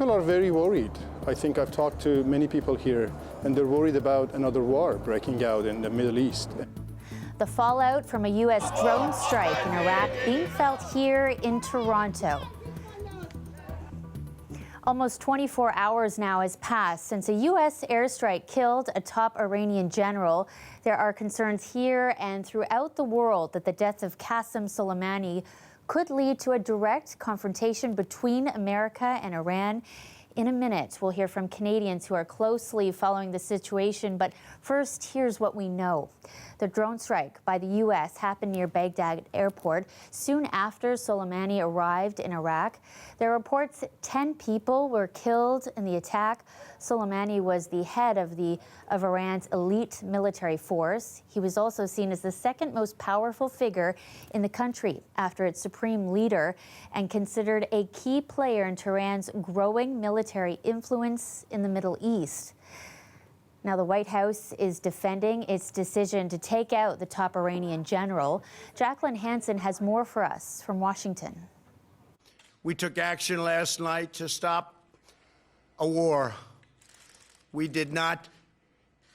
People are very worried. I think I've talked to many people here, and they're worried about another war breaking out in the Middle East. The fallout from a U.S. drone strike in Iraq being felt here in Toronto. Almost 24 hours now has passed since a U.S. airstrike killed a top Iranian general. There are concerns here and throughout the world that the death of Qasem Soleimani could lead to a direct confrontation between America and Iran. In a minute, we'll hear from Canadians who are closely following the situation, but first, here's what we know. The drone strike by the U.S. happened near Baghdad airport soon after Soleimani arrived in Iraq. There are reports 10 people were killed in the attack. Soleimani was the head of Iran's elite military force. He was also seen as the second most powerful figure in the country after its supreme leader, and considered a key player in Tehran's growing military influence in the Middle East. Now, the White House is defending its decision to take out the top Iranian general. Jacqueline Hansen has more for us from Washington. We took action last night to stop a war. We did not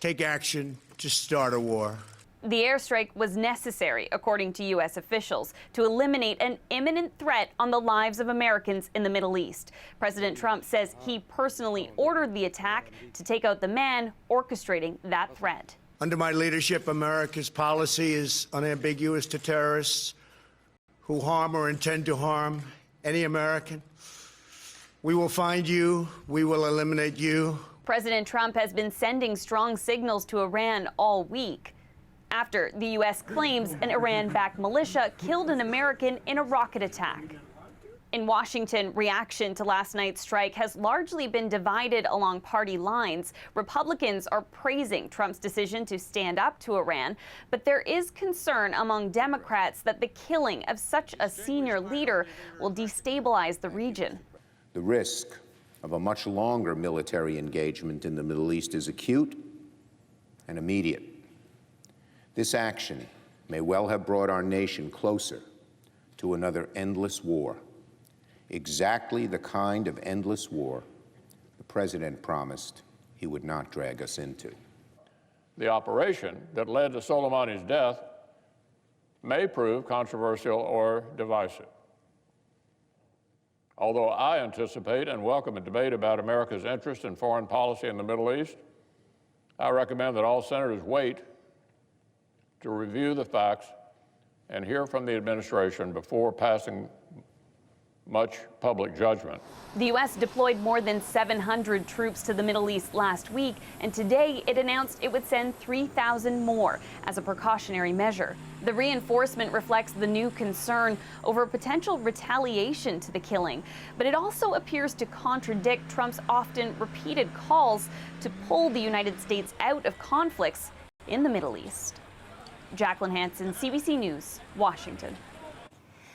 take action to start a war. The airstrike was necessary, according to U.S. officials, to eliminate an imminent threat on the lives of Americans in the Middle East. President Trump says he personally ordered the attack to take out the man orchestrating that threat. Under my leadership, America's policy is unambiguous to terrorists who harm or intend to harm any American. We will find you. We will eliminate you. President Trump has been sending strong signals to Iran all week, after the U.S. claims an Iran-backed militia killed an American in a rocket attack. In Washington, reaction to last night's strike has largely been divided along party lines. Republicans are praising Trump's decision to stand up to Iran, but there is concern among Democrats that the killing of such a senior leader will destabilize the region. The risk of a much longer military engagement in the Middle East is acute and immediate. This action may well have brought our nation closer to another endless war, exactly the kind of endless war the President promised he would not drag us into. The operation that led to Soleimani's death may prove controversial or divisive. Although I anticipate and welcome a debate about America's interest in foreign policy in the Middle East, I recommend that all senators wait to review the facts and hear from the administration before passing much public judgment. The U.S. deployed more than 700 troops to the Middle East last week, and today it announced it would send 3,000 more as a precautionary measure. The reinforcement reflects the new concern over potential retaliation to the killing, but it also appears to contradict Trump's often repeated calls to pull the United States out of conflicts in the Middle East. Jacqueline Hansen, CBC News, Washington.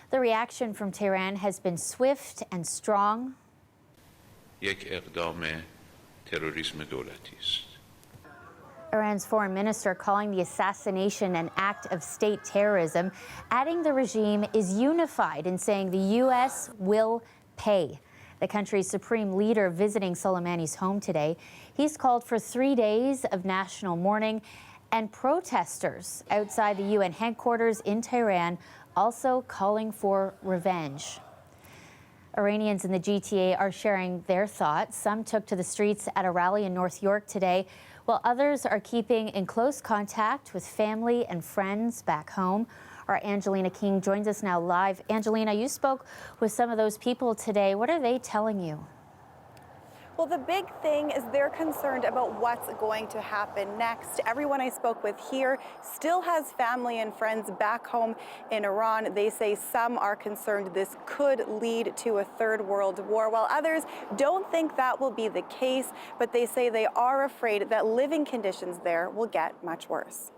The reaction from Tehran has been swift and strong. Iran's foreign minister calling the assassination an act of state terrorism, adding the regime is unified in saying the U.S. will pay. The country's supreme leader visiting Soleimani's home today. He's called for 3 days of national mourning, and protesters outside the UN headquarters in Tehran also calling for revenge. Iranians in the GTA are sharing their thoughts. Some took to the streets at a rally in North York today, while others are keeping in close contact with family and friends back home. Our Angelina King joins us now live. Angelina, you spoke with some of those people today. What are they telling you? Well, the big thing is they're concerned about what's going to happen next. Everyone I spoke with here still has family and friends back home in Iran. They say some are concerned this could lead to a third world war, while others don't think that will be the case, but they say they are afraid that living conditions there will get much worse.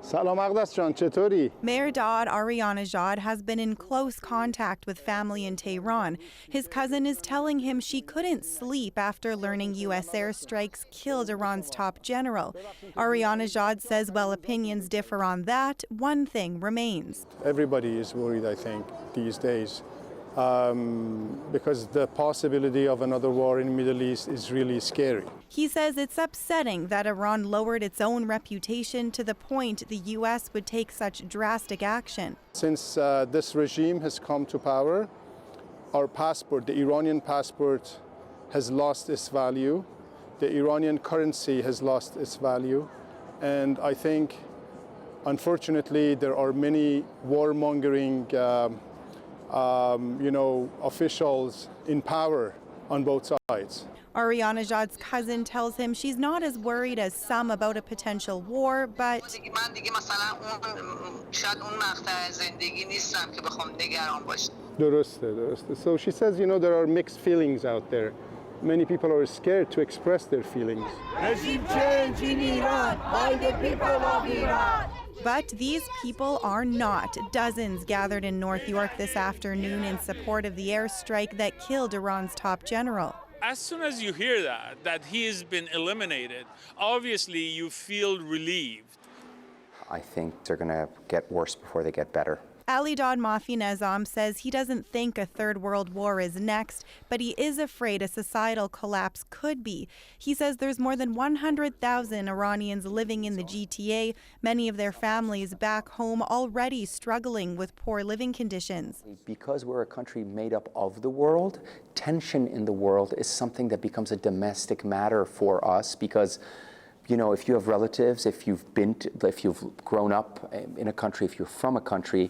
سلام اقدس جان چطوری؟ Mayor Dad Arianajad has been in close contact with family in Tehran. His cousin is telling him she couldn't sleep after learning U.S. airstrikes killed Iran's top general. Arianajad says while opinions differ on that, one thing remains. Everybody is worried, I think, these days because the possibility of another war in the Middle East is really scary. He says it's upsetting that Iran lowered its own reputation to the point the U.S. would take such drastic action. Since this regime has come to power, our passport, the Iranian passport, has lost its value. The Iranian currency has lost its value. And I think, unfortunately, there are many warmongering officials in power on both sides. Arianajad's cousin tells him she's not as worried as some about a potential war, but So she says, there are mixed feelings out there. Many people are scared to express their feelings. Regime change in Iran by the people of Iran. But these people are not. Dozens gathered in North York this afternoon in support of the airstrike that killed Iran's top general. As soon as you hear that he has been eliminated, obviously you feel relieved. I think they're going to get worse before they get better. Ali Dad Mafi Nazam says he doesn't think a third world war is next, but he is afraid a societal collapse could be. He says there's more than 100,000 Iranians living in the GTA, many of their families back home already struggling with poor living conditions. Because we're a country made up of the world, tension in the world is something that becomes a domestic matter for us because if you have relatives, if you've grown up in a country, if you're from a country,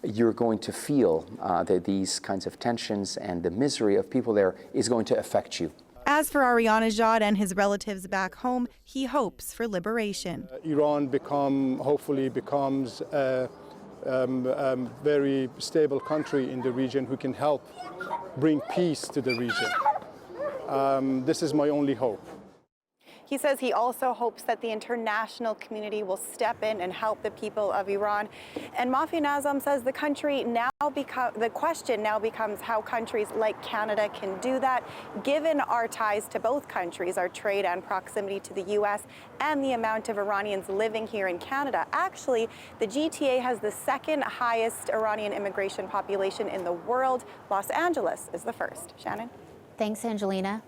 you're going to feel that these kinds of tensions and the misery of people there is going to affect you. As for Arianajad and his relatives back home, he hopes for liberation. Iran hopefully becomes a very stable country in the region who can help bring peace to the region. This is my only hope. He says he also hopes that the international community will step in and help the people of Iran. And Mafi Nazam says the question now becomes how countries like Canada can do that, given our ties to both countries, our trade and proximity to the U.S., and the amount of Iranians living here in Canada. Actually, the GTA has the second highest Iranian immigration population in the world. Los Angeles is the first. Shannon? Thanks, Angelina.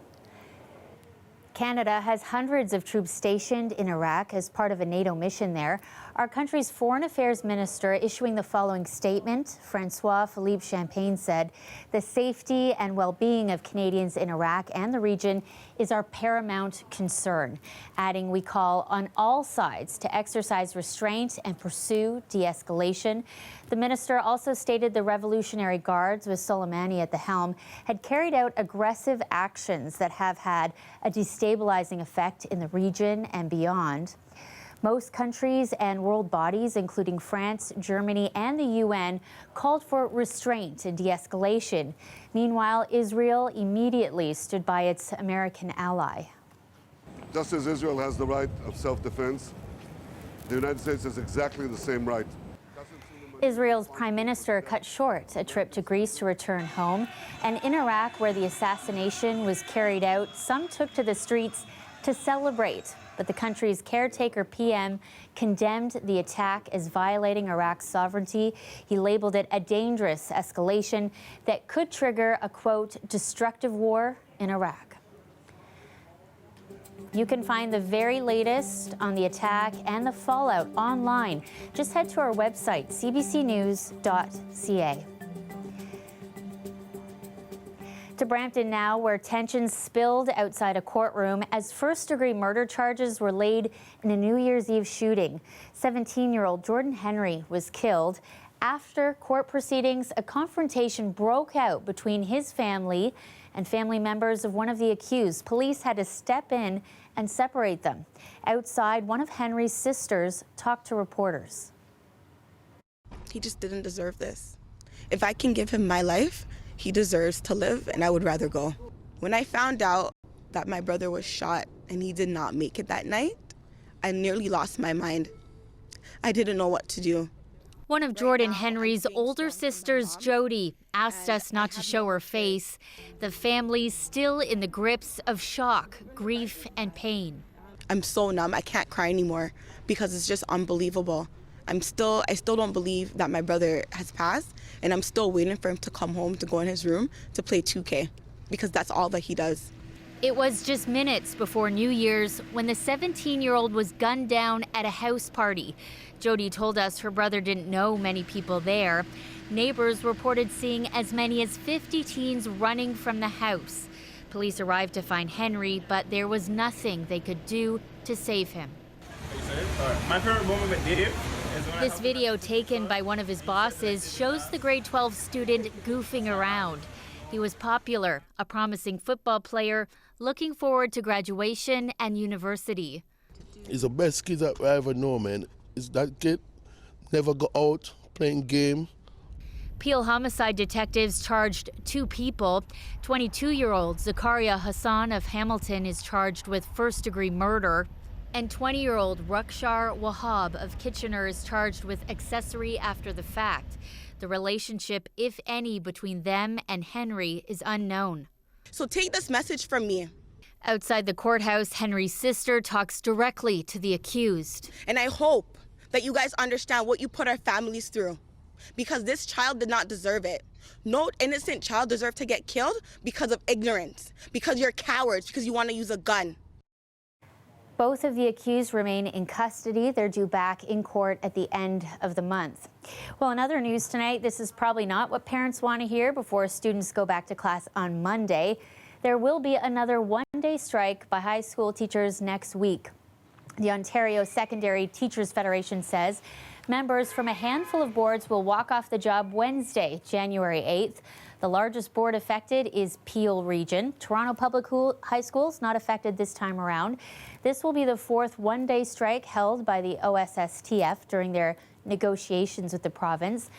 Canada has hundreds of troops stationed in Iraq as part of a NATO mission there. Our country's foreign affairs minister issuing the following statement, Francois-Philippe Champagne said, "The safety and well-being of Canadians in Iraq and the region is our paramount concern," adding, "We call on all sides to exercise restraint and pursue de-escalation." The minister also stated the Revolutionary Guards, with Soleimani at the helm, had carried out aggressive actions that have had a destabilizing effect in the region and beyond. Most countries and world bodies, including France, Germany, and the UN, called for restraint and de-escalation. Meanwhile, Israel immediately stood by its American ally. Just as Israel has the right of self-defense, the United States has exactly the same right. Israel's prime minister cut short a trip to Greece to return home. And in Iraq, where the assassination was carried out, some took to the streets to celebrate. But the country's caretaker PM condemned the attack as violating Iraq's sovereignty. He labeled it a dangerous escalation that could trigger a, quote, destructive war in Iraq. You can find the very latest on the attack and the fallout online. Just head to our website, cbcnews.ca. To Brampton now, where tensions spilled outside a courtroom as first-degree murder charges were laid in a New Year's Eve shooting. 17-year-old Jordan Henry was killed. After court proceedings, a confrontation broke out between his family and family members of one of the accused. Police had to step in and separate them. Outside, one of Henry's sisters talked to reporters. He just didn't deserve this. If I can give him my life, he deserves to live, and I would rather go. When I found out that my brother was shot and he did not make it that night, I nearly lost my mind. I didn't know what to do. One of Jordan Henry's older sisters, Jody, asked us not to show her face. The family's still in the grips of shock, grief, and pain. I'm so numb, I can't cry anymore because it's just unbelievable. I still don't believe that my brother has passed, and I'm still waiting for him to come home to go in his room to play 2K, because that's all that he does. It was just minutes before New Year's when the 17-year-old was gunned down at a house party. Jody told us her brother didn't know many people there. Neighbors reported seeing as many as 50 teens running from the house. Police arrived to find Henry, but there was nothing they could do to save him. My favorite moment with Dave. This video taken by one of his bosses shows the grade 12 student goofing around. He was popular, a promising football player, looking forward to graduation and university. He's the best kid that I ever know, man. Is that kid never go out playing game. Peel homicide detectives charged 2 people. 22-year-old Zakaria Hassan of Hamilton is charged with first-degree murder. And 20-year-old Rukshar Wahab of Kitchener is charged with accessory after the fact. The relationship, if any, between them and Henry is unknown. So take this message from me. Outside the courthouse, Henry's sister talks directly to the accused. And I hope that you guys understand what you put our families through, because this child did not deserve it. No innocent child deserved to get killed because of ignorance, because you're cowards, because you want to use a gun. Both of the accused remain in custody. They're due back in court at the end of the month. Well, in other news tonight, this is probably not what parents want to hear before students go back to class on Monday. There will be another one-day strike by high school teachers next week. The Ontario Secondary Teachers Federation says members from a handful of boards will walk off the job Wednesday, January 8th. The largest board affected is Peel Region. Toronto Public High Schools not affected this time around. This will be the 4th one-day strike held by the OSSTF during their negotiations with the province.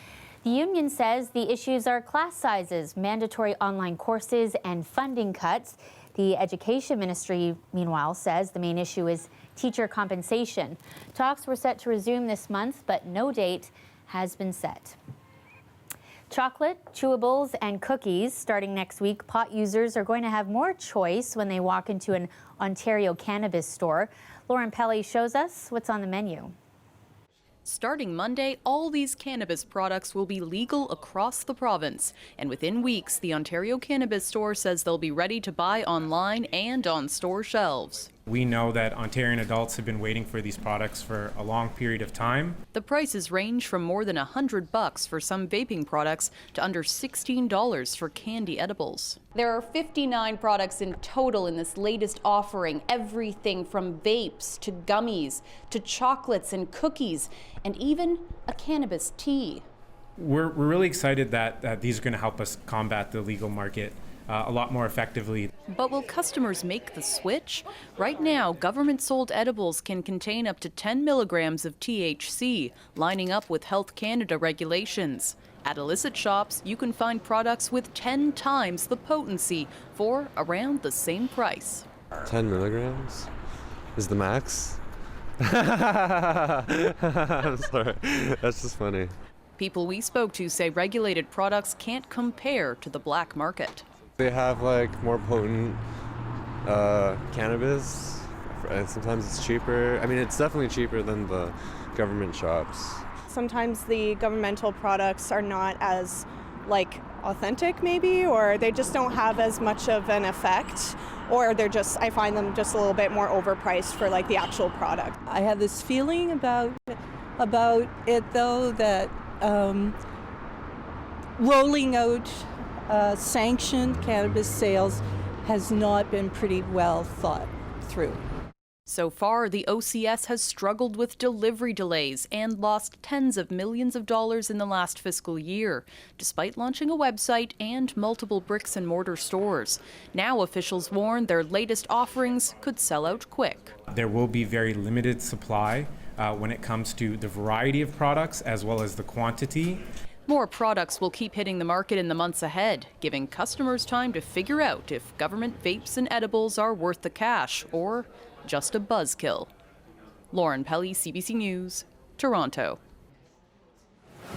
The union says the issues are class sizes, mandatory online courses, and funding cuts. The Education Ministry, meanwhile, says the main issue is teacher compensation. Talks were set to resume this month, but no date has been set. Chocolate, chewables, and cookies. Starting next week, pot users are going to have more choice when they walk into an Ontario cannabis store. Lauren Pelly shows us what's on the menu. Starting Monday, all these cannabis products will be legal across the province. And within weeks, the Ontario Cannabis Store says they'll be ready to buy online and on store shelves. We know that Ontarian adults have been waiting for these products for a long period of time. The prices range from more than $100 for some vaping products to under $16 for candy edibles. There are 59 products in total in this latest offering, everything from vapes to gummies to chocolates and cookies and even a cannabis tea. We're really excited that these are going to help us combat the illegal market a lot more effectively. But will customers make the switch? Right now, government-sold edibles can contain up to 10 milligrams of THC, lining up with Health Canada regulations. At illicit shops, you can find products with 10 times the potency for around the same price. 10 milligrams is the max? I'm sorry, that's just funny. People we spoke to say regulated products can't compare to the black market. They have like more potent cannabis, and sometimes it's cheaper. I mean, it's definitely cheaper than the government shops. Sometimes the governmental products are not as authentic maybe, or they just don't have as much of an effect, or I find them just a little bit more overpriced for the actual product. I have this feeling about it though that rolling out sanctioned cannabis sales has not been pretty well thought through. So far, the OCS has struggled with delivery delays and lost tens of millions of dollars in the last fiscal year, despite launching a website and multiple bricks and mortar stores. Now officials warn their latest offerings could sell out quick. There will be very limited supply when it comes to the variety of products as well as the quantity. More products will keep hitting the market in the months ahead, giving customers time to figure out if government vapes and edibles are worth the cash or just a buzzkill. Lauren Pelly, CBC News, Toronto.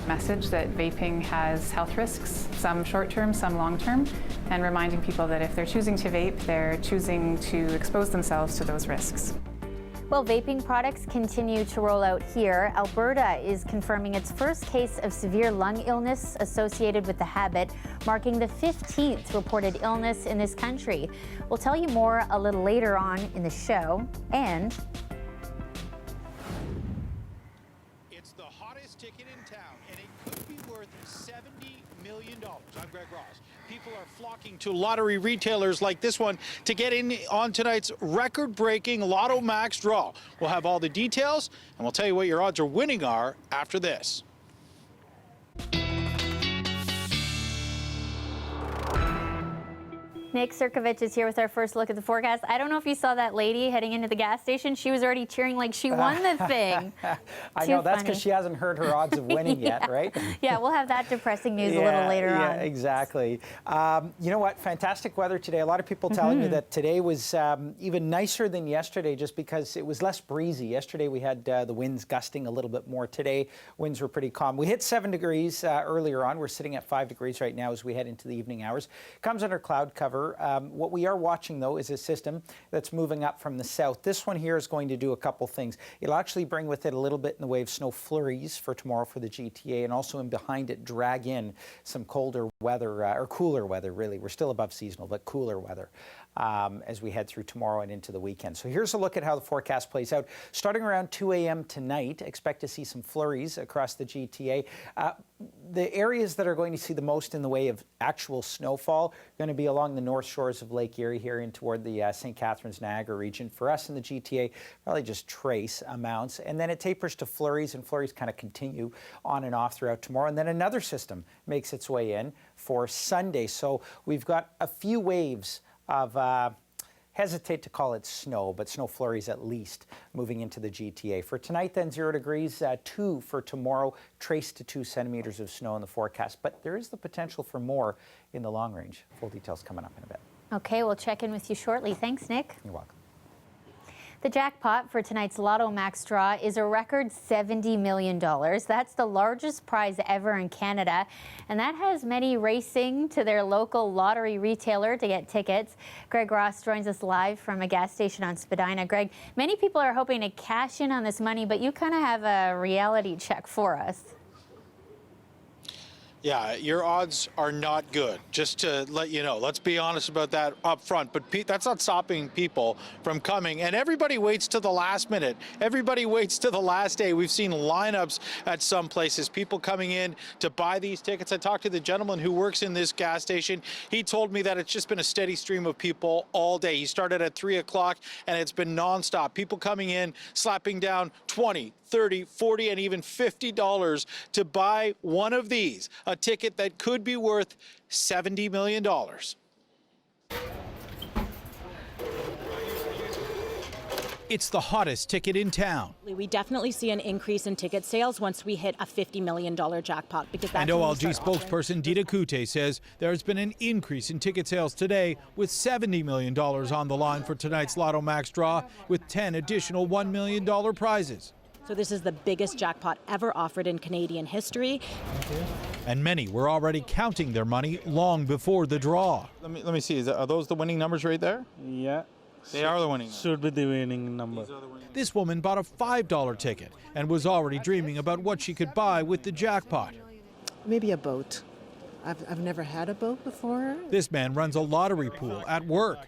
Message that vaping has health risks, some short-term, some long-term, and reminding people that if they're choosing to vape, they're choosing to expose themselves to those risks. Well, vaping products continue to roll out here. Alberta is confirming its first case of severe lung illness associated with the habit, marking the 15th reported illness in this country. We'll tell you more a little later on in the show. And it's the hottest ticket in town, and it could be worth $70 million. I'm Greg Ross. People are flocking to lottery retailers like this one to get in on tonight's record-breaking Lotto Max draw. We'll have all the details, and we'll tell you what your odds of winning are after this. Nick Sirkovich is here with our first look at the forecast. I don't know if you saw that lady heading into the gas station. She was already cheering like she won the thing. I know, that's because she hasn't heard her odds of winning yet, right? Yeah, we'll have that depressing news a little later on. Yeah, exactly. You know what? Fantastic weather today. A lot of people telling me that today was even nicer than yesterday just because it was less breezy. Yesterday we had the winds gusting a little bit more. Today, winds were pretty calm. We hit 7 degrees earlier on. We're sitting at 5 degrees right now as we head into the evening hours. Comes under cloud cover. What we are watching, though, is a system that's moving up from the south. This one here is going to do a couple things. It'll actually bring with it a little bit in the way of snow flurries for tomorrow for the GTA, and also in behind it drag in some colder weather, or cooler weather, really. We're still above seasonal, but cooler weather as we head through tomorrow and into the weekend. So here's a look at how the forecast plays out. Starting around 2 a.m. tonight, expect to see some flurries across the GTA. The areas that are going to see the most in the way of actual snowfall are going to be along the north shores of Lake Erie here in toward the St. Catharines, Niagara region. For us in the GTA, probably just trace amounts. And then it tapers to flurries, and flurries kind of continue on and off throughout tomorrow. And then another system makes its way in for Sunday. So we've got a few waves of, hesitate to call it snow, but snow flurries at least moving into the GTA. For tonight then, 0 degrees, 2 for tomorrow, trace to 2 centimeters of snow in the forecast. But there is the potential for more in the long range. Full details coming up in a bit. Okay, we'll check in with you shortly. Thanks, Nick. You're welcome. The jackpot for tonight's Lotto Max draw is a record $70 million. That's the largest prize ever in Canada, and that has many racing to their local lottery retailer to get tickets. Greg Ross joins us live from a gas station on Spadina. Greg, many people are hoping to cash in on this money, but you kind of have a reality check for us. Yeah, your odds are not good, just to let you know. Let's be honest about that up front. But that's not stopping people from coming. And everybody waits to the last minute. Everybody waits to the last day. We've seen lineups at some places, people coming in to buy these tickets. I talked to the gentleman who works in this gas station. He told me that it's just been a steady stream of people all day. He started at 3 o'clock, and it's been nonstop. People coming in, slapping down 20, 30, 40, and even $50 to buy one of these, a ticket that could be worth $70 million. It's the hottest ticket in town. We definitely see an increase in ticket sales once we hit a $50 million jackpot. Because that's and OLG spokesperson Dita Kute says there has been an increase in ticket sales today with $70 million on the line for tonight's Lotto Max draw with 10 additional $1 million prizes. So this is the biggest jackpot ever offered in Canadian history. And many were already counting their money long before the draw. Let me see, are those the winning numbers right there? Yeah. They are the winning numbers. Should be the winning number. This woman bought a $5 ticket and was already dreaming about what she could buy with the jackpot. Maybe a boat. I've never had a boat before. This man runs a lottery pool at work.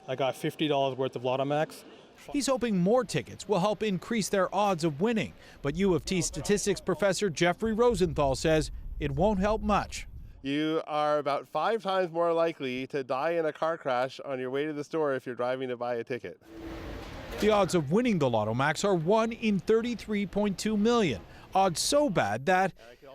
I got $50 worth of Lotto Max. He's hoping more tickets will help increase their odds of winning. But U of T statistics professor Jeffrey Rosenthal says it won't help much. You are about 5 times more likely to die in a car crash on your way to the store if you're driving to buy a ticket. The odds of winning the Lotto Max are 1 in 33.2 million. Odds so bad that,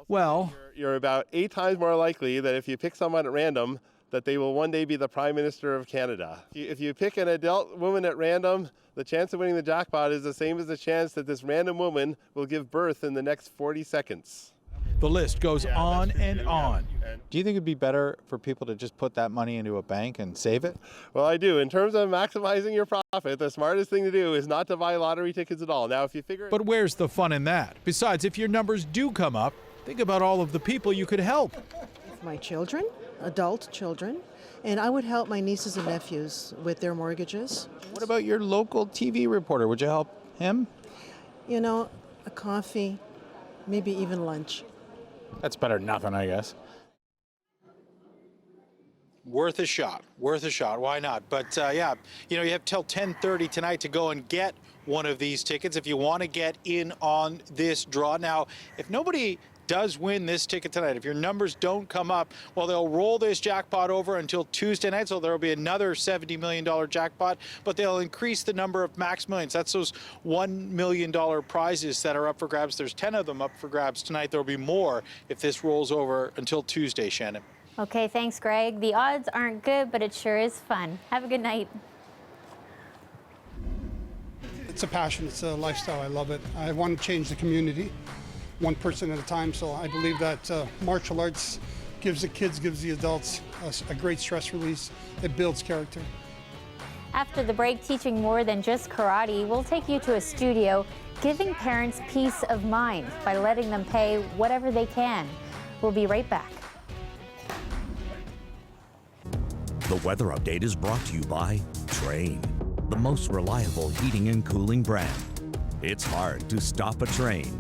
well... You're about 8 times more likely that if you pick someone at random, that they will one day be the Prime Minister of Canada. If you pick an adult woman at random, the chance of winning the jackpot is the same as the chance that this random woman will give birth in the next 40 seconds. The list goes on and on. Do you think it'd be better for people to just put that money into a bank and save it? Well, I do. In terms of maximizing your profit, the smartest thing to do is not to buy lottery tickets at all. Now, if you figure... But where's the fun in that? Besides, if your numbers do come up, think about all of the people you could help. My children, adult children, and I would help my nieces and nephews with their mortgages. What about your local TV reporter? Would you help him? You know, a coffee, maybe even lunch. That's better than nothing, I guess. Worth a shot. Worth a shot. Why not? But yeah, you know, you have till 10:30 tonight to go and get one of these tickets if you want to get in on this draw. Now, if nobody does win this ticket tonight, if your numbers don't come up, well, they'll roll this jackpot over until Tuesday night, so there'll be another $70 million jackpot, but they'll increase the number of max millions. That's those $1 million prizes that are up for grabs. There's 10 of them up for grabs tonight. There'll be more if this rolls over until Tuesday, Shannon. Okay, thanks, Greg. The odds aren't good, but it sure is fun. Have a good night. It's a passion. It's a lifestyle. I love it. I want to change the community, one person at a time. So I believe that martial arts gives the kids, gives the adults a great stress release. It builds character. After the break, teaching more than just karate, we'll take you to a studio giving parents peace of mind by letting them pay whatever they can. We'll be right back. The weather update is brought to you by Train, the most reliable heating and cooling brand. It's hard to stop a train.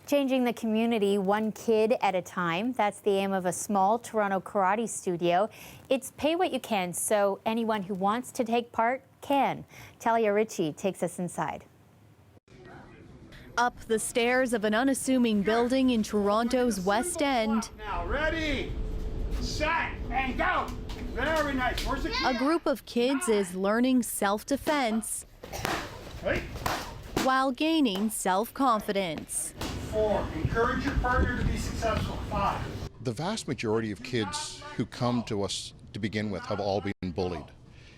Changing the community one kid at a time. That's the aim of a small Toronto karate studio. It's pay what you can, so anyone who wants to take part can. Talia Ritchie takes us inside. Up the stairs of an unassuming building in Toronto's West End. Now, ready, set, and go! Very nice. Where's the A group of kids is learning self-defense while gaining self-confidence. 4. Encourage your partner to be successful. 5. The vast majority of kids who come to us to begin with have all been bullied.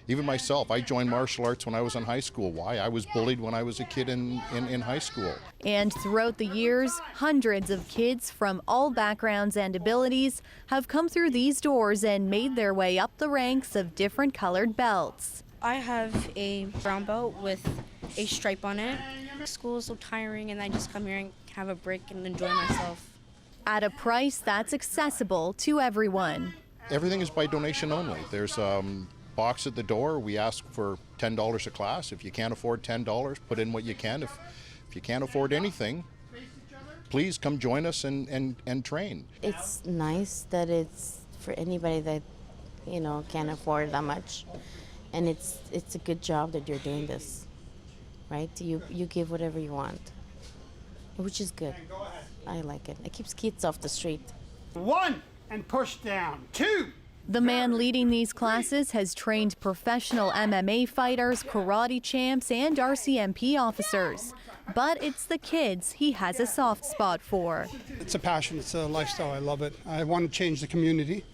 Even myself, I joined martial arts when I was in high school. Why? I was bullied when I was a kid in high school. And throughout the years, hundreds of kids from all backgrounds and abilities have come through these doors and made their way up the ranks of different colored belts. I have a brown belt with a stripe on it. School is so tiring, and I just come here and have a break and enjoy myself. At a price that's accessible to everyone. Everything is by donation only. There's box at the door. We ask for $10 a class. If you can't afford $10, put in what you can. If you can't afford anything, please come join us and train. It's nice that it's for anybody that, you know, can't afford that much. And it's a good job that you're doing this, right? You give whatever you want, which is good. I like it. It keeps kids off the street. 1 and push down. 2. The man leading these classes has trained professional MMA fighters, karate champs, and RCMP officers. But it's the kids he has a soft spot for. It's a passion. It's a lifestyle. I love it. I want to change the community,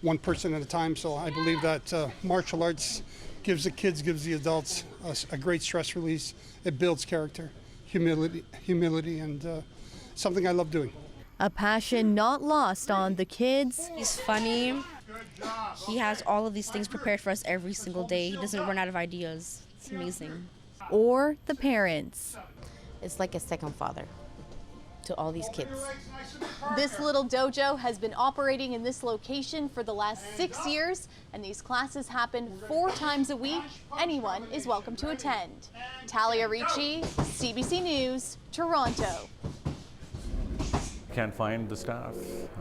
one person at a time. So I believe that martial arts gives the kids, gives the adults a great stress release. It builds character, humility, and something I love doing. A passion not lost on the kids. He's funny. He has all of these things prepared for us every single day. He doesn't run out of ideas. It's amazing. Or the parents. It's like a second father to all these kids. This little dojo has been operating in this location for the last 6 years, and these classes happen 4 times a week. Anyone is welcome to attend. Talia Ricci, CBC News, Toronto. Can't find the staff.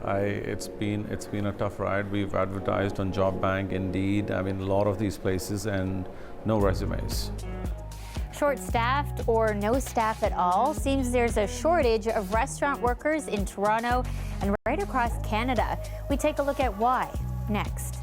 It's been a tough ride. We've advertised on Job Bank, Indeed, a lot of these places, and no resumes. Short-staffed or no staff at all? Seems there's a shortage of restaurant workers in Toronto and right across Canada. We take a look at why next.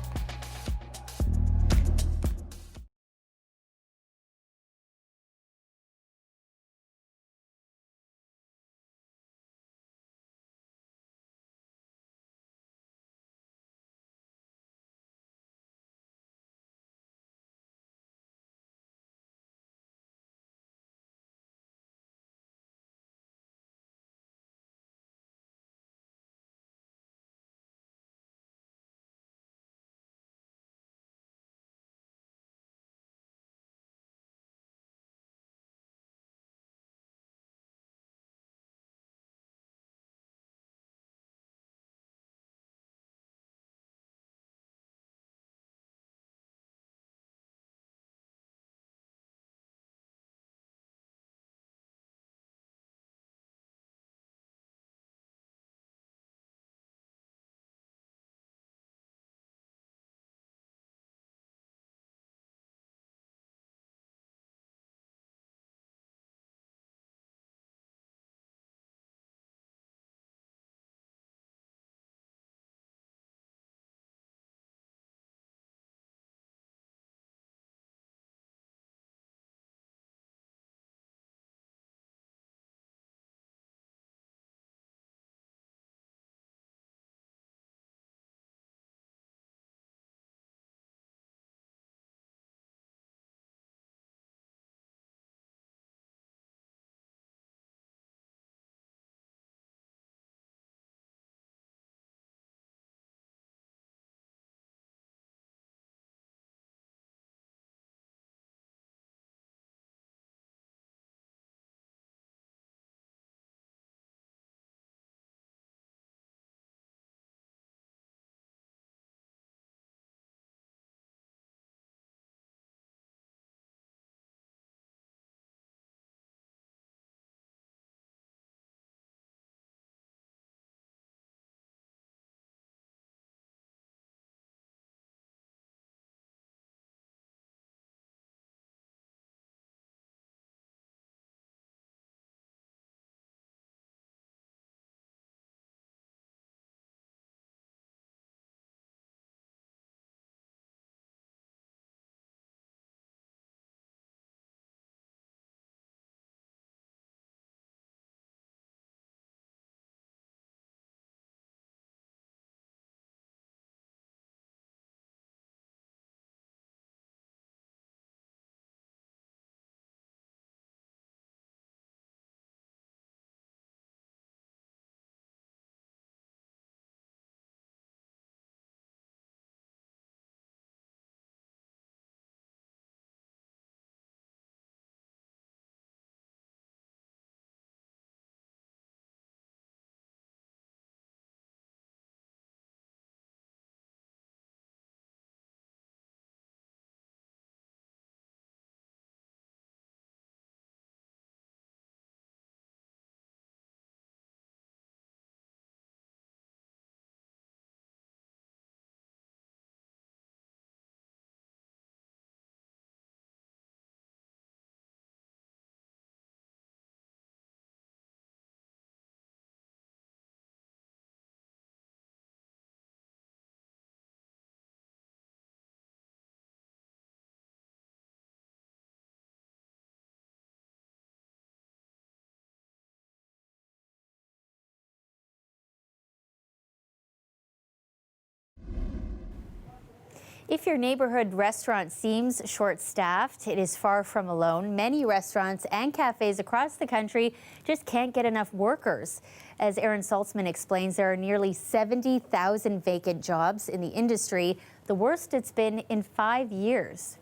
If your neighborhood restaurant seems short-staffed, it is far from alone. Many restaurants and cafes across the country just can't get enough workers. As Aaron Saltzman explains, there are nearly 70,000 vacant jobs in the industry, the worst it's been in 5 years.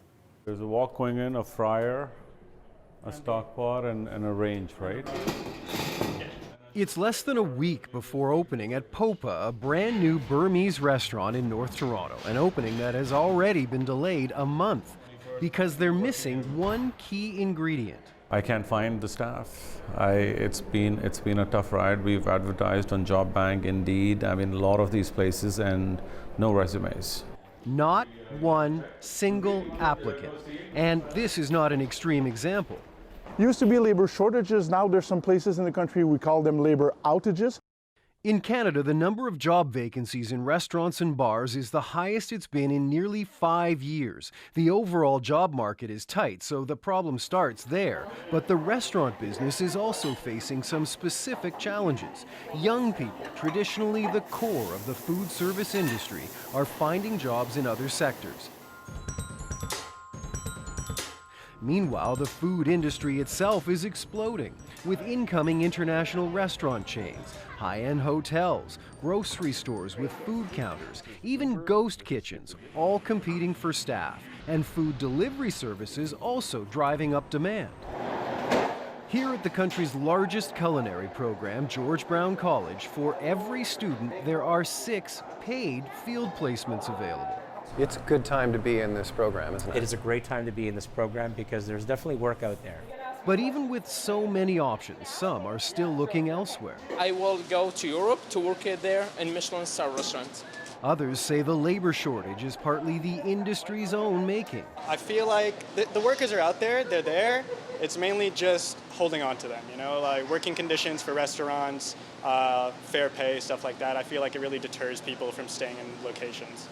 There's a wok going in, a fryer, a stock pot, and a range, right? It's less than a week before opening at Popa, a brand new Burmese restaurant in North Toronto, an opening that has already been delayed a month because they're missing one key ingredient. I can't find the staff. It's been a tough ride. We've advertised on Job Bank, Indeed, a lot of these places, and no resumes. Not one single applicant. And this is not an extreme example. Used to be labor shortages, now there's some places in the country we call them labor outages. In Canada, the number of job vacancies in restaurants and bars is the highest it's been in nearly 5 years. The overall job market is tight, so the problem starts there. But the restaurant business is also facing some specific challenges. Young people, traditionally the core of the food service industry, are finding jobs in other sectors. Meanwhile, the food industry itself is exploding, with incoming international restaurant chains, high-end hotels, grocery stores with food counters, even ghost kitchens, all competing for staff, and food delivery services also driving up demand. Here at the country's largest culinary program, George Brown College, for every student there are 6 paid field placements available. It's a good time to be in this program, isn't it? It is a great time to be in this program because there's definitely work out there. But even with so many options, some are still looking elsewhere. I will go to Europe to work there in Michelin-star restaurants. Others say the labor shortage is partly the industry's own making. I feel like the workers are out there, they're there. It's mainly just holding on to them, like working conditions for restaurants, fair pay, stuff like that. I feel like it really deters people from staying in locations.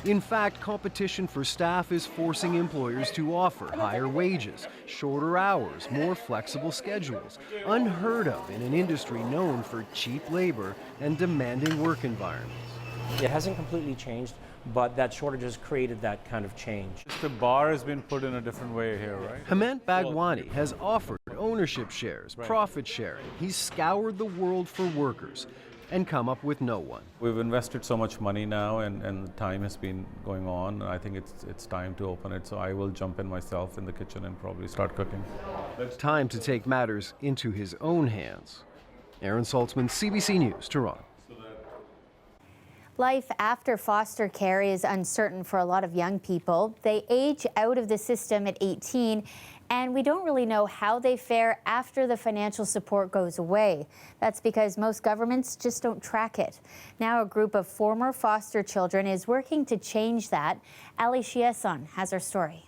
In fact, competition for staff is forcing employers to offer higher wages, shorter hours, more flexible schedules, unheard of in an industry known for cheap labor and demanding work environments. It hasn't completely changed, but that shortage has created that kind of change. The bar has been put in a different way here, right? Hemant Bhagwani has offered ownership shares, profit sharing. He's scoured the world for workers and come up with no one. We've invested so much money now, and the time has been going on. I think it's time to open it, so I will jump in myself in the kitchen and probably start cooking. Time to take matters into his own hands. Aaron Saltzman, CBC News, Toronto. Life after foster care is uncertain for a lot of young people. They age out of the system at 18, and we don't really know how they fare after the financial support goes away. That's because most governments just don't track it. Now a group of former foster children is working to change that. Ali Chiasson has our story.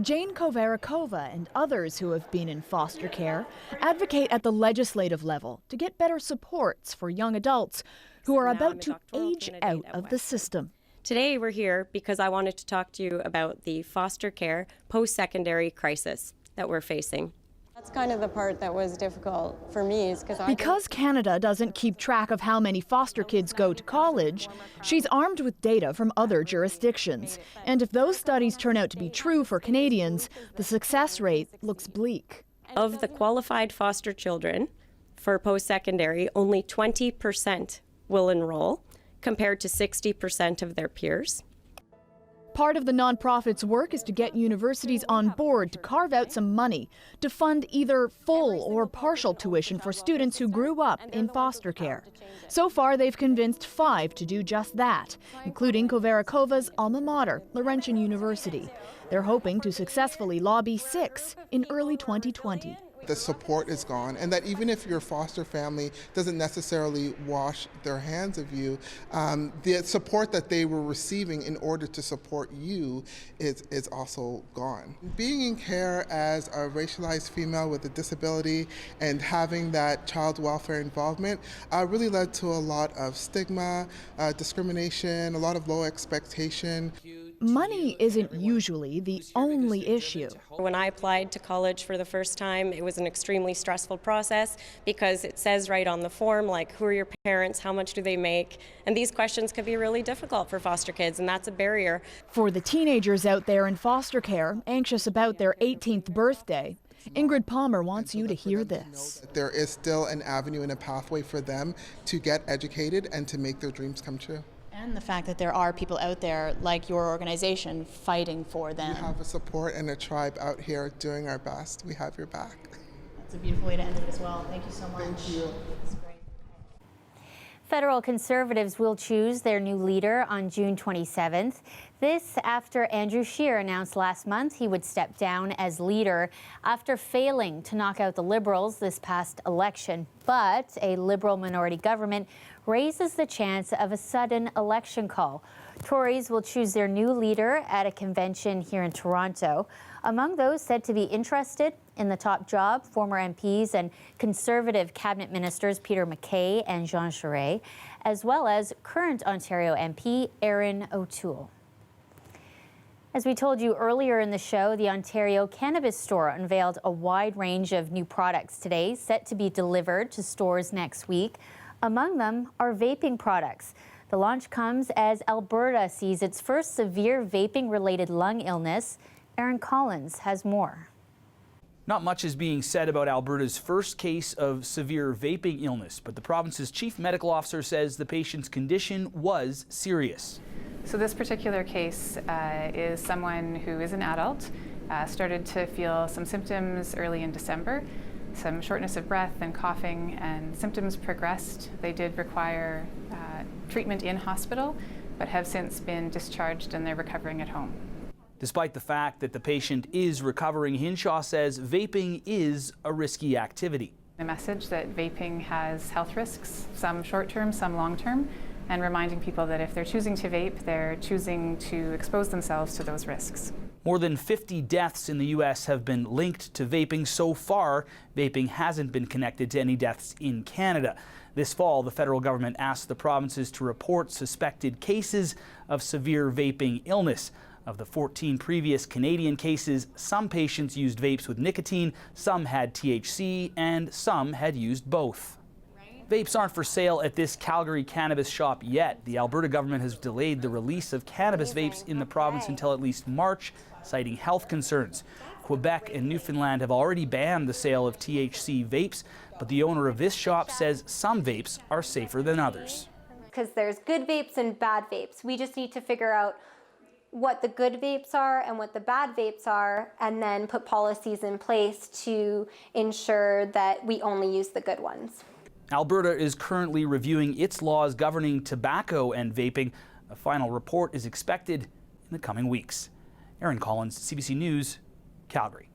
Jane Kovarakova and others who have been in foster care advocate at the legislative level to get better supports for young adults who are about to age out of the system. Today we're here because I wanted to talk to you about the foster care post-secondary crisis that we're facing. That's kind of the part that was difficult for me is because Canada doesn't keep track of how many foster kids go to college, she's armed with data from other jurisdictions. And if those studies turn out to be true for Canadians, the success rate looks bleak. Of the qualified foster children for post-secondary, only 20% will enroll, compared to 60% of their peers. Part of the nonprofit's work is to get universities on board to carve out some money to fund either full or partial tuition for students who grew up in foster care. So far, they've convinced 5 to do just that, including Kovarakova's alma mater, Laurentian University. They're hoping to successfully lobby 6 in early 2020. The support is gone, and that even if your foster family doesn't necessarily wash their hands of you, the support that they were receiving in order to support you is also gone. Being in care as a racialized female with a disability and having that child welfare involvement really led to a lot of stigma, discrimination, a lot of low expectation. money isn't usually the only issue. When I applied to college for the first time, it was an extremely stressful process because it says right on the form, like, who are your parents, how much do they make? And these questions can be really difficult for foster kids, and that's a barrier. For the teenagers out there in foster care, anxious about their 18th birthday, Ingrid Palmer wants you to hear this. There is still an avenue and a pathway for them to get educated and to make their dreams come true. And the fact that there are people out there like your organization fighting for them. We have a support and a tribe out here doing our best. We have your back. That's a beautiful way to end it as well. Thank you so much. Thank you. That's great. Federal Conservatives will choose their new leader on June 27th. This after Andrew Scheer announced last month he would step down as leader after failing to knock out the Liberals this past election. But a Liberal minority government raises the chance of a sudden election call. Tories will choose their new leader at a convention here in Toronto. Among those said to be interested in the top job, former MPs and Conservative cabinet ministers Peter MacKay and Jean Charest, as well as current Ontario MP Erin O'Toole. As we told you earlier in the show, the Ontario Cannabis Store unveiled a wide range of new products today, set to be delivered to stores next week. Among them are vaping products. The launch comes as Alberta sees its first severe vaping-related lung illness. Aaron Collins has more. Not much is being said about Alberta's first case of severe vaping illness, but the province's chief medical officer says the patient's condition was serious. So this particular case is someone who is an adult, started to feel some symptoms early in December, some shortness of breath and coughing, and symptoms progressed. They did require treatment in hospital, but have since been discharged and they're recovering at home. Despite the fact that the patient is recovering, Hinshaw says vaping is a risky activity. A message that vaping has health risks, some short-term, some long-term, and reminding people that if they're choosing to vape, they're choosing to expose themselves to those risks. More than 50 deaths in the U.S. have been linked to vaping so far. Vaping hasn't been connected to any deaths in Canada. This fall, the federal government asked the provinces to report suspected cases of severe vaping illness. Of the 14 previous Canadian cases, some patients used vapes with nicotine, some had THC, and some had used both. Vapes aren't for sale at this Calgary cannabis shop yet. The Alberta government has delayed the release of cannabis vapes in the province until at least March, citing health concerns. Quebec and Newfoundland have already banned the sale of THC vapes, but the owner of this shop says some vapes are safer than others. Because there's good vapes and bad vapes. We just need to figure out what the good vapes are and what the bad vapes are, and then put policies in place to ensure that we only use the good ones. Alberta is currently reviewing its laws governing tobacco and vaping. A final report is expected in the coming weeks. Aaron Collins, CBC News, Calgary.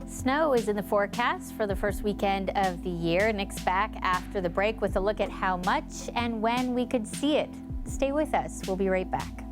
Snow is in the forecast for the first weekend of the year. Nick's back after the break with a look at how much and when we could see it. Stay with us. We'll be right back.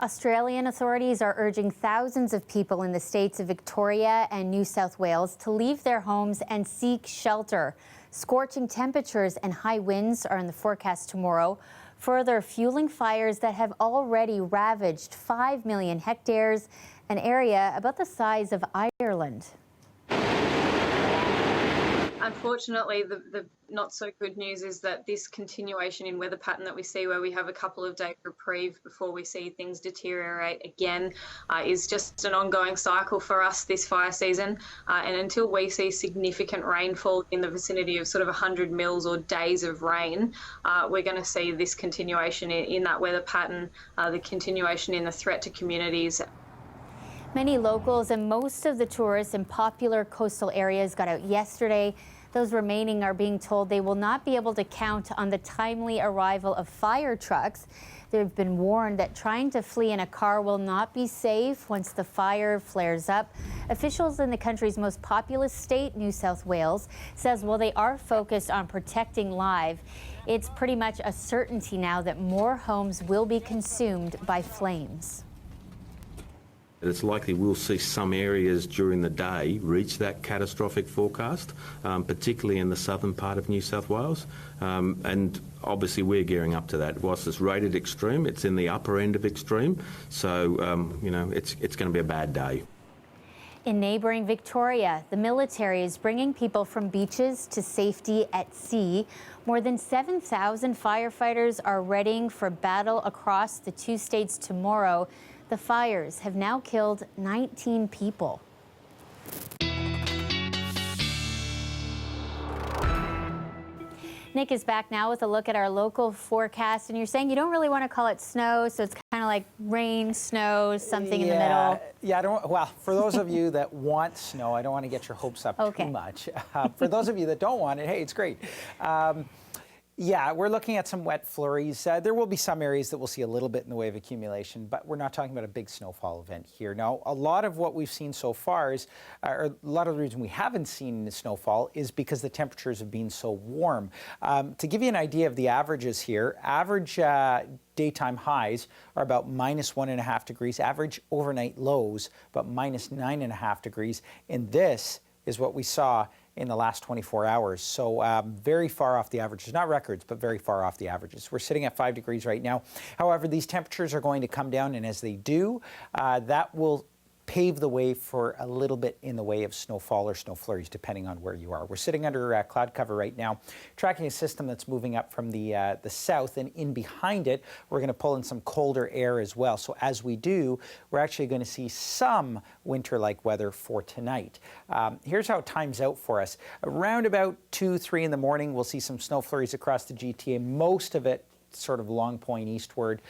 Australian authorities are urging thousands of people in the states of Victoria and New South Wales to leave their homes and seek shelter. Scorching temperatures and high winds are in the forecast tomorrow, further fueling fires that have already ravaged 5 million hectares, an area about the size of Ireland. Unfortunately, the not so good news is that this continuation in weather pattern that we see, where we have a couple of days reprieve before we see things deteriorate again, is just an ongoing cycle for us this fire season. And until we see significant rainfall in the vicinity of sort of 100 mils or days of rain, we're going to see this continuation in that weather pattern, the continuation in the threat to communities. Many locals and most of the tourists in popular coastal areas got out yesterday. Those remaining are being told they will not be able to count on the timely arrival of fire trucks. They've been warned that trying to flee in a car will not be safe once the fire flares up. Officials in the country's most populous state, New South Wales, says while they are focused on protecting lives, it's pretty much a certainty now that more homes will be consumed by flames. It's likely we'll see some areas during the day reach that catastrophic forecast, particularly in the southern part of New South Wales. And obviously we're gearing up to that. Whilst it's rated extreme, it's in the upper end of extreme. So, you know, it's going to be a bad day. In neighboring Victoria, the military is bringing people from beaches to safety at sea. More than 7,000 firefighters are readying for battle across the two states tomorrow. The fires have now killed 19 people. Nick is back now with a look at our local forecast, and you're saying you don't really want to call it snow, so it's kind of like rain, snow, something in the middle. Yeah, well, for those of you that want snow, I don't want to get your hopes up too much. For those of you that don't want it, hey, it's great. Yeah, we're looking at some wet flurries. There will be some areas that we'll see a little bit in the way of accumulation, but we're not talking about a big snowfall event here. Now, a lot of what we've seen so far is, or a lot of the reason we haven't seen the snowfall is because the temperatures have been so warm. To give you an idea of the averages here, average daytime highs are about -1.5 degrees, average overnight lows about -9.5 degrees, and this is what we saw in the last 24 hours. So very far off the averages, not records, but very far off the averages. We're sitting at 5 degrees right now. However, these temperatures are going to come down, and as they do, that will pave the way for a little bit in the way of snowfall or snow flurries, depending on where you are. We're sitting under cloud cover right now, tracking a system that's moving up from the south, and in behind it, we're going to pull in some colder air as well. So as we do, we're actually going to see some winter-like weather for tonight. Here's how it times out for us. Around about 2, 3 in the morning, we'll see some snow flurries across the GTA, most of it sort of Long Point eastward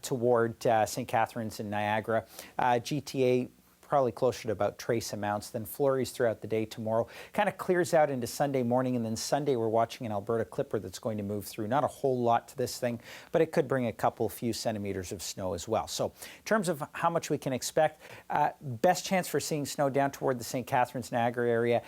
toward St. Catharines and Niagara. GTA probably closer to about trace amounts, then flurries throughout the day tomorrow. Kind of clears out into Sunday morning, and then Sunday we're watching an Alberta clipper that's going to move through. Not a whole lot to this thing, but it could bring a few centimeters of snow as well. So in terms of how much we can expect, best chance for seeing snow down toward the St. Catharines, Niagara area.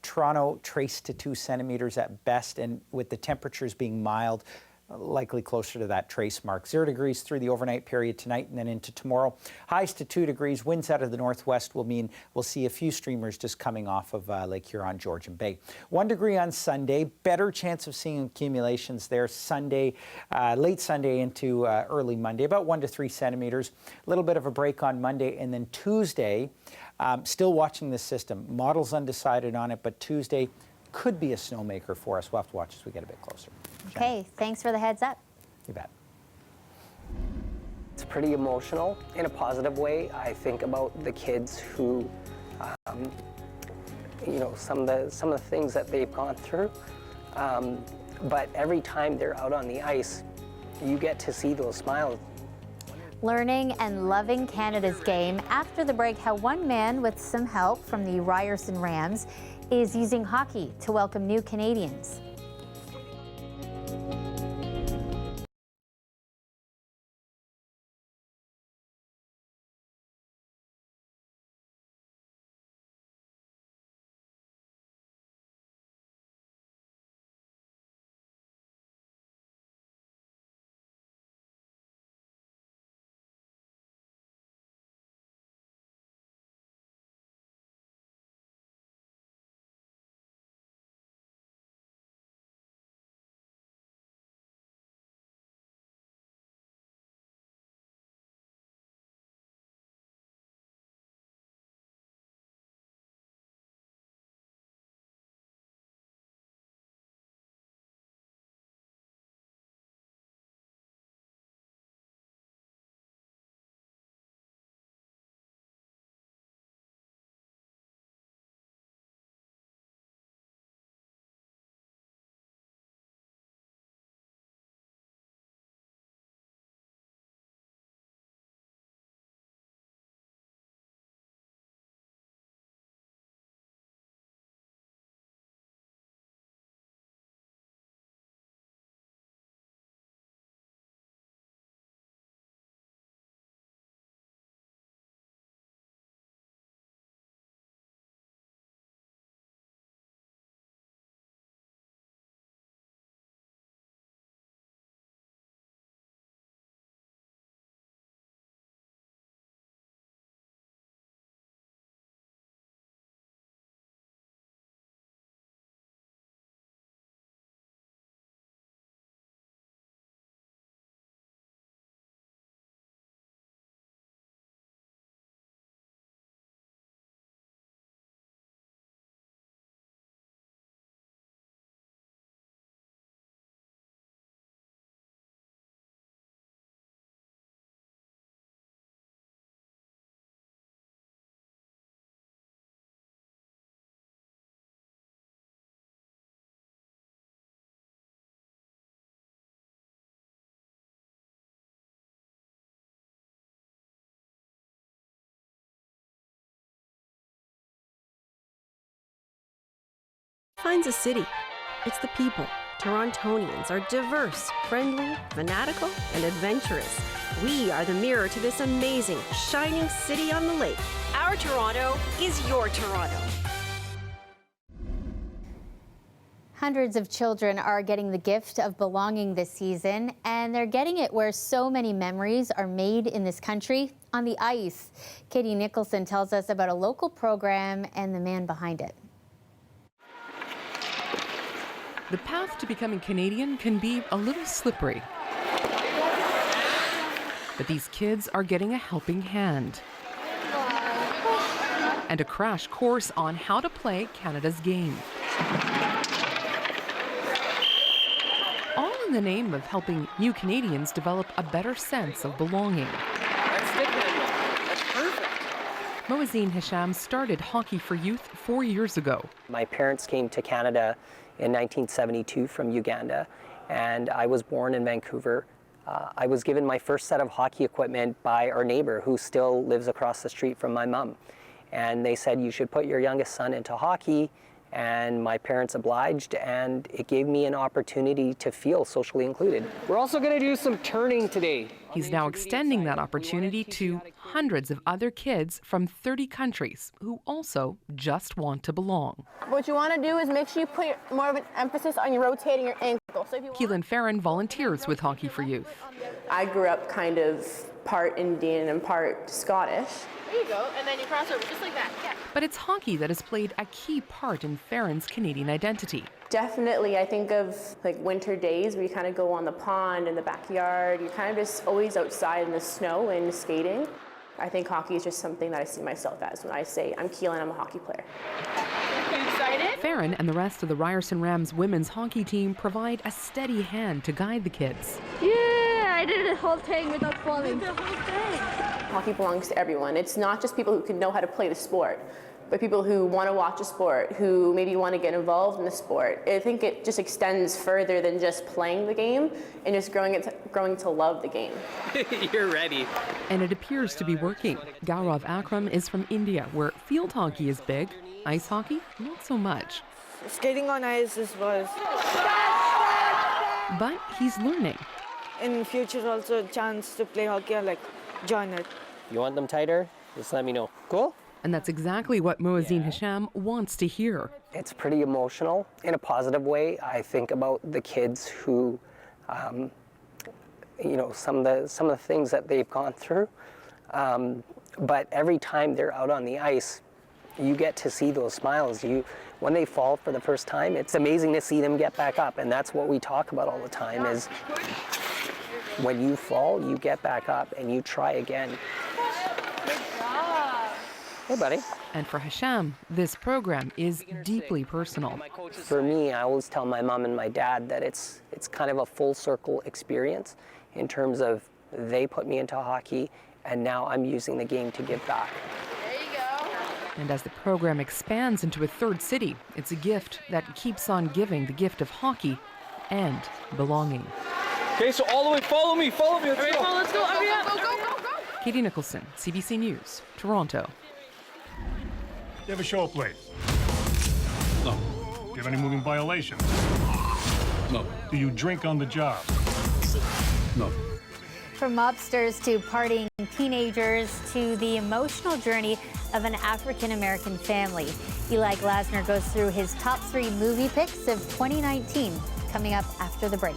Toronto, trace to 2 centimeters at best, and with the temperatures being mild, likely closer to that trace mark. 0 degrees through the overnight period tonight and then into tomorrow. Highs to 2 degrees. Winds out of the northwest will mean we'll see a few streamers just coming off of Lake Huron, Georgian Bay. 1 degree on Sunday. Better chance of seeing accumulations there Sunday, late Sunday into early Monday. About 1 to 3 centimeters. A little bit of a break on Monday, and then Tuesday, still watching this system. Models undecided on it, but Tuesday could be a snowmaker for us. We'll have to watch as we get a bit closer. Okay, thanks for the heads up. You bet. It's pretty emotional in a positive way. I think about the kids who, you know, some of the things that they've gone through. But every time they're out on the ice, you get to see those smiles. Learning and loving Canada's game. After the break, how one man with some help from the Ryerson Rams is using hockey to welcome new Canadians. defines a city? It's the people. Torontonians are diverse, friendly, fanatical, and adventurous. We are the mirror to this amazing, shining city on the lake. Our Toronto is your Toronto. Hundreds of children are getting the gift of belonging this season, and they're getting it where so many memories are made in this country, on the ice. Katie Nicholson tells us about a local program and the man behind it. The path to becoming Canadian can be a little slippery. But these kids are getting a helping hand. And a crash course on how to play Canada's game. All in the name of helping new Canadians develop a better sense of belonging. That's perfect. Moazine Hisham started Hockey for Youth 4 years ago. My parents came to Canada in 1972 from Uganda, and I was born in Vancouver. I was given my first set of hockey equipment by our neighbor who still lives across the street from my mom. And they said, you should put your youngest son into hockey, and my parents obliged, and it gave me an opportunity to feel socially included. We're also going to do some turning today. He's now extending that opportunity to hundreds of other kids from 30 countries who also just want to belong. What you want to do is make sure you put more of an emphasis on your rotating your ankle. So Keelan Farron volunteers with Hockey for Youth. I grew up kind of part Indian and part Scottish. There you go, and then you cross over just like that. Yeah. But it's hockey that has played a key part in Farron's Canadian identity. Definitely, I think of like winter days where you kind of go on the pond in the backyard. You're kind of just always outside in the snow and skating. I think hockey is just something that I see myself as when I say, I'm Keelan, I'm a hockey player. Are you excited? Farron and the rest of the Ryerson Rams women's hockey team provide a steady hand to guide the kids. Yeah, I did the whole thing without falling. The whole thing. Hockey belongs to everyone. It's not just people who can know how to play the sport, but people who want to watch a sport, who maybe want to get involved in the sport. I think it just extends further than just playing the game and just growing to love the game. You're ready. And it appears to be working. Gaurav Akram is from India, where field hockey is big, ice hockey, not so much. Skating on ice was. But he's learning. In future also a chance to play hockey, like join it. You want them tighter? Just let me know. Cool? And that's exactly what Moazine Hisham wants to hear. It's pretty emotional in a positive way. I think about the kids who, you know, some of the things that they've gone through. But every time they're out on the ice, you get to see those smiles. When they fall for the first time, it's amazing to see them get back up. And that's what we talk about all the time is when you fall, you get back up and you try again. Hey, buddy. And for Hisham, this program is deeply personal. For me, I always tell my mom and my dad that it's kind of a full circle experience in terms of they put me into hockey and now I'm using the game to give back. There you go. And as the program expands into a third city, it's a gift that keeps on giving, the gift of hockey and belonging. Okay, so all the way, follow me, let's go. Let's go, hurry up. Go. Katie Nicholson, CBC News, Toronto. Do you have a show plate? No. Do you have any moving violations? No. Do you drink on the job? No. From mobsters to partying teenagers to the emotional journey of an African-American family. Eli Klausner goes through his top 3 movie picks of 2019, coming up after the break.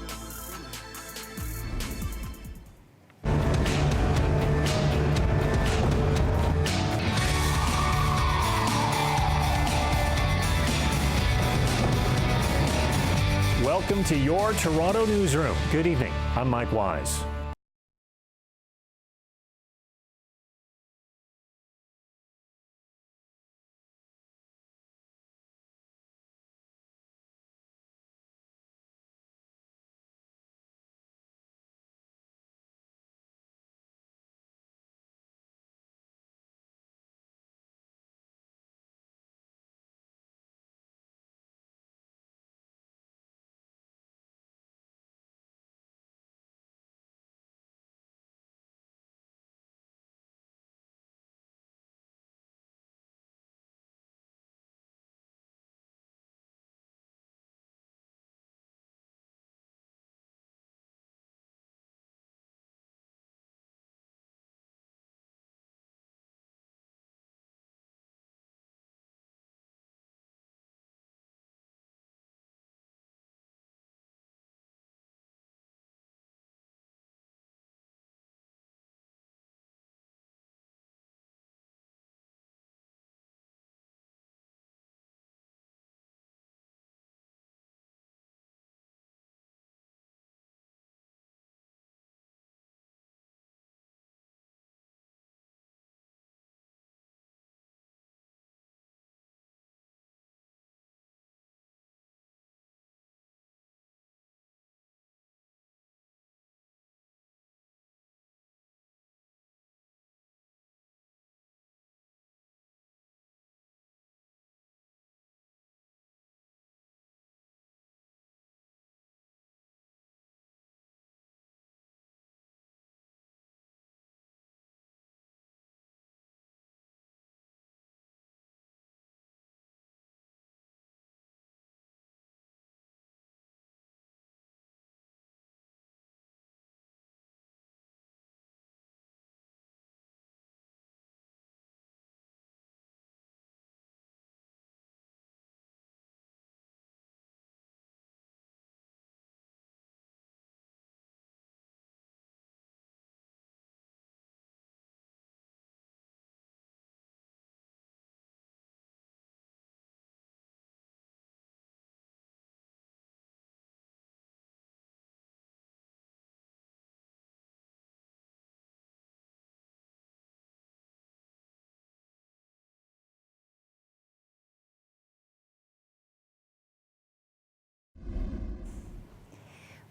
Welcome to your Toronto newsroom. Good evening. I'm Mike Wise.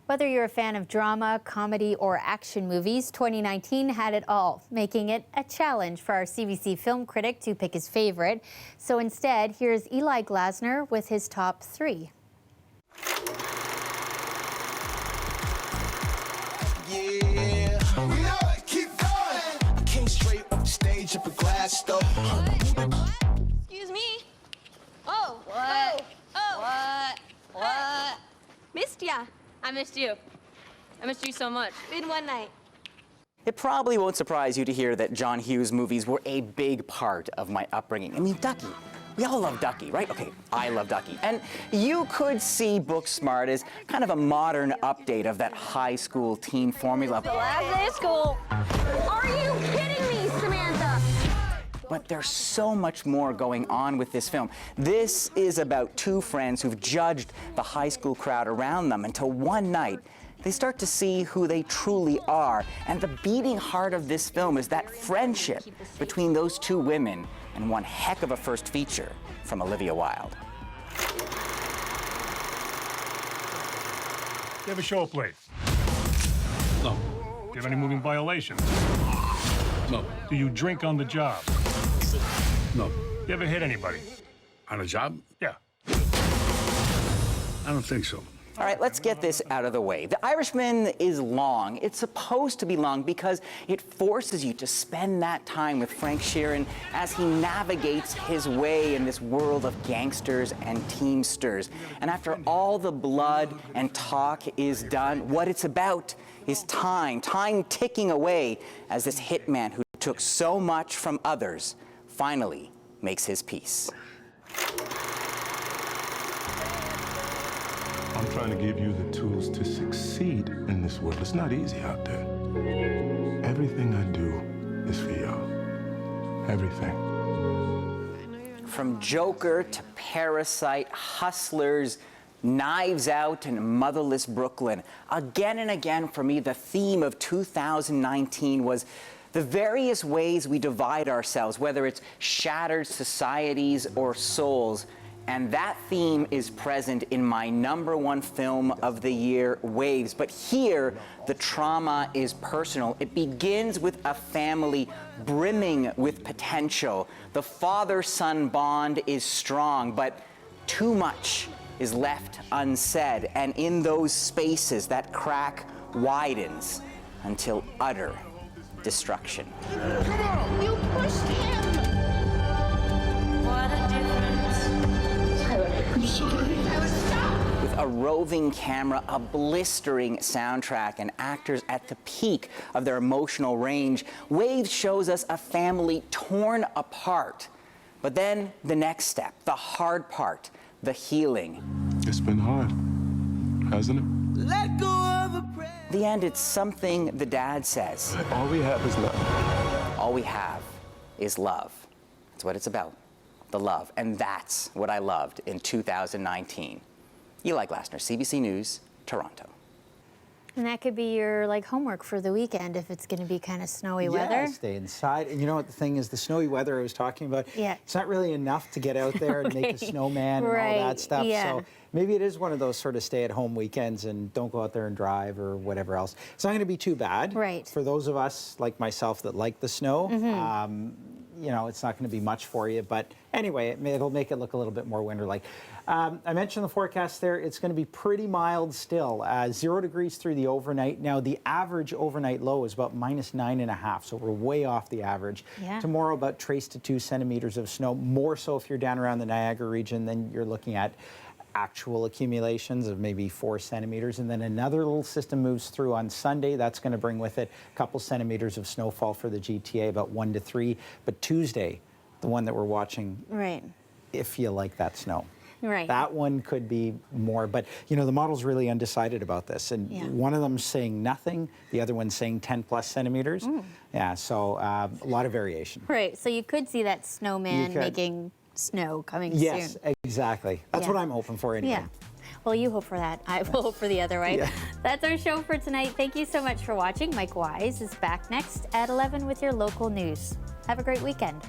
Whether you're a fan of drama, comedy, or action movies, 2019 had it all, making it a challenge for our CBC film critic to pick his favorite. So instead, here's Eli Klausner with his top 3. Yeah, we know it, keep going. I came straight up the stage up a glass door. Excuse me. Oh. What? Oh. What? Missed ya. I missed you. I missed you so much. Been one night. It probably won't surprise you to hear that John Hughes movies were a big part of my upbringing. I mean, Ducky. We all love Ducky, right? Okay, I love Ducky. And you could see Booksmart as kind of a modern update of that high school teen formula. The last day of school. Are you kidding me, Samantha? But there's so much more going on with this film. This is about two friends who've judged the high school crowd around them until one night they start to see who they truly are. And the beating heart of this film is that friendship between those two women, and one heck of a first feature from Olivia Wilde. You ever show up late? No. Do you have any moving violations? No. Do you drink on the job? No. You ever hit anybody? On a job? Yeah. I don't think so. All right, let's get this out of the way. The Irishman is long. It's supposed to be long because it forces you to spend that time with Frank Sheeran as he navigates his way in this world of gangsters and teamsters. And after all the blood and talk is done, what it's about is time ticking away as this hitman who took so much from others finally makes his peace. I'm trying to give you the tools to succeed in this world. It's not easy out there. Everything I do is for y'all. Everything. From Joker to Parasite, Hustlers, Knives Out, and Motherless Brooklyn. Again and again, for me, the theme of 2019 was the various ways we divide ourselves, whether it's shattered societies or souls. And that theme is present in my #1 film of the year, Waves. But here, the trauma is personal. It begins with a family brimming with potential. The father-son bond is strong, but too much is left unsaid. And in those spaces, that crack widens until utter destruction. Come on! You pushed him! What a difference. With a roving camera, a blistering soundtrack, and actors at the peak of their emotional range, Waves shows us a family torn apart. But then the next step, the hard part, the healing. It's been hard, hasn't it? Let go of the prayer. The end, it's something the dad says. All we have is love. All we have is love. That's what it's about. The love, and that's what I loved in 2019. Eli Klausner, CBC News, Toronto. And that could be your homework for the weekend if it's going to be kind of snowy weather. Yeah, stay inside. And you know what the thing is, the snowy weather I was talking about, yeah. It's not really enough to get out there and make a snowman and all that stuff. Yeah. So maybe it is one of those sort of stay-at-home weekends and don't go out there and drive or whatever else. It's not going to be too bad. Right. For those of us like myself that like the snow. You know, it's not going to be much for you, but anyway, it'll make it look a little bit more winter-like. I mentioned the forecast there. It's going to be pretty mild still. 0 degrees through the overnight. Now, the average overnight low is about -9.5, so we're way off the average. Yeah. Tomorrow, about trace to 2 centimeters of snow. More so if you're down around the Niagara region, then you're looking at actual accumulations of maybe 4 centimeters. And then another little system moves through on Sunday. That's going to bring with it a couple centimeters of snowfall for the GTA, about 1 to 3. But Tuesday, the one that we're watching, right, if you like that snow. Right. That one could be more, but you know, the model's really undecided about this. And one of them's saying nothing, the other one's saying 10 plus centimeters. Yeah, so a lot of variation. Right, so you could see that snowman making snow coming soon. Yes, exactly. That's what I'm hoping for anyway. Yeah. Well, you hope for that. I will hope for the other way. Yeah. That's our show for tonight. Thank you so much for watching. Mike Wise is back next at 11 with your local news. Have a great weekend.